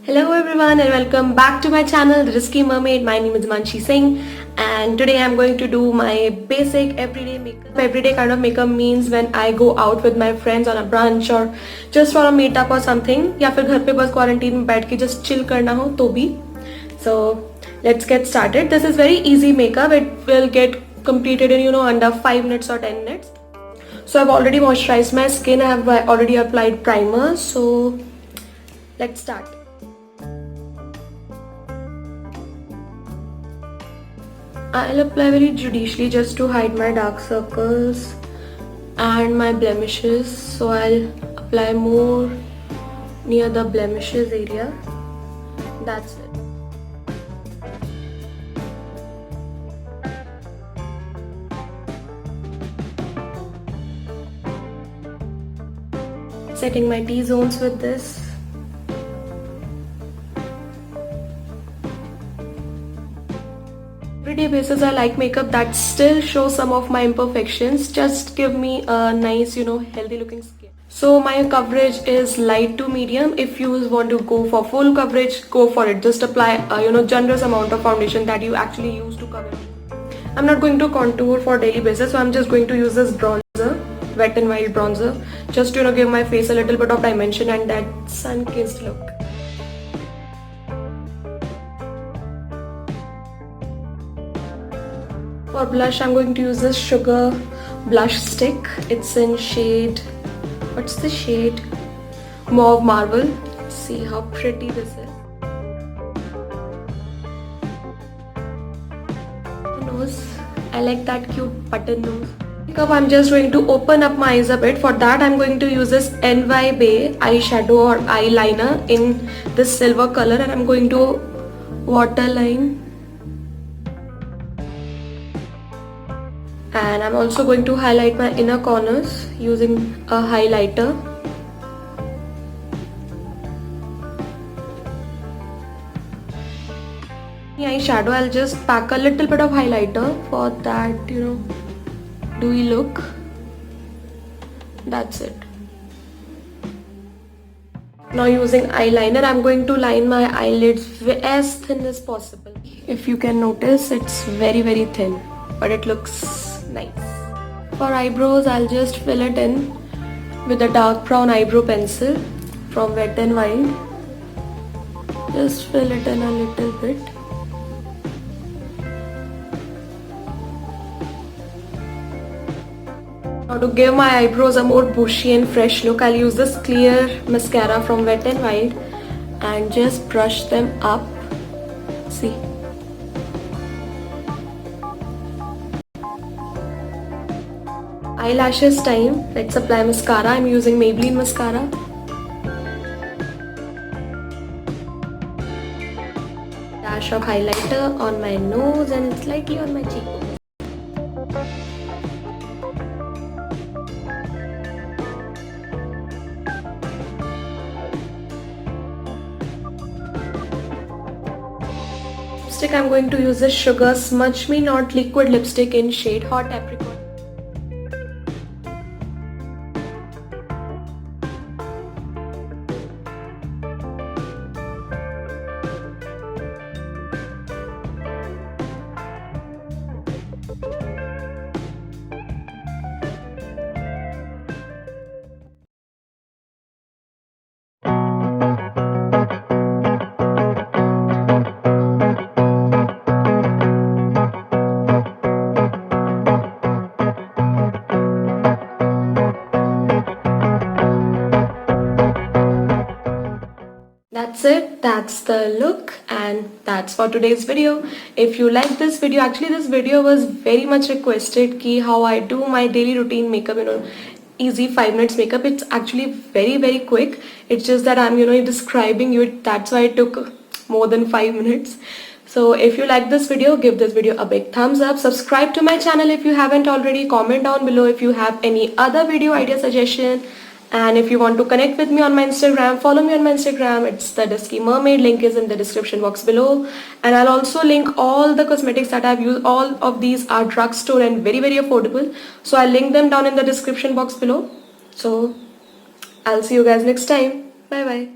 Hello everyone and welcome back to my channel The Risky Mermaid. My name is Manshi Singh and today I'm going to do my basic everyday makeup. Everyday kind of makeup means when I go out with my friends on a brunch or just for a meetup or something, या फिर घर पे बस quarantine में बैठ के just chill करना हो तो भी. So let's get started. This is very easy makeup. It will get completed in under 5 minutes or 10 minutes. So I've already moisturized my skin. I have already applied primer. So let's start. I'll apply very judiciously just to hide my dark circles and my blemishes. So I'll apply more near the blemishes area. That's it. Setting my T-zones with this. Everyday basis I like makeup that still shows some of my imperfections, just give me a nice healthy looking skin. So my coverage is light to medium. If you want to go for full coverage, go for it. Just apply generous amount of foundation that you actually use to cover it. I'm not going to contour for daily basis, so I'm just going to use this bronzer, Wet n Wild bronzer, just to give my face a little bit of dimension and that sun-kissed look. For blush, I'm going to use this Sugar blush stick. It's in shade, what's the shade? Mauve Marble. See how pretty this is. Nose, I like that cute button nose. Makeup, I'm just going to open up my eyes a bit. For that, I'm going to use this NY Bay eyeshadow or eyeliner in this silver color, and I'm going to waterline. And I'm also going to highlight my inner corners using a highlighter. The eyeshadow, I'll just pack a little bit of highlighter for that, dewy look. That's it. Now using eyeliner, I'm going to line my eyelids as thin as possible. If you can notice, it's very thin, but it looks nice. For eyebrows, I'll just fill it in with a dark brown eyebrow pencil from Wet n Wild. Just fill it in a little bit. Now to give my eyebrows a more bushy and fresh look, I'll use this clear mascara from Wet n Wild and just brush them up. See. Eyelashes time. Let's apply mascara. I'm using Maybelline Mascara. Dash of highlighter on my nose and slightly on my cheekbone. Lipstick, I'm going to use this Sugar Smudge Me Not Liquid lipstick in shade Hot Apricot. That's it, that's the look, and that's for today's video. If you like this video, actually this video was very much requested ki how I do my daily routine makeup, easy 5 minutes makeup. It's actually very quick. It's just that I'm describing you, that's why it took more than 5 minutes. So if you like this video, give this video a big thumbs up. Subscribe to my channel if you haven't already. Comment down below if you have any other video idea suggestion. And if you want to connect with me on my Instagram, follow me on my Instagram. It's The Risky Mermaid. Link is in the description box below. And I'll also link all the cosmetics that I've used. All of these are drugstore and very affordable. So I'll link them down in the description box below. So I'll see you guys next time. Bye bye.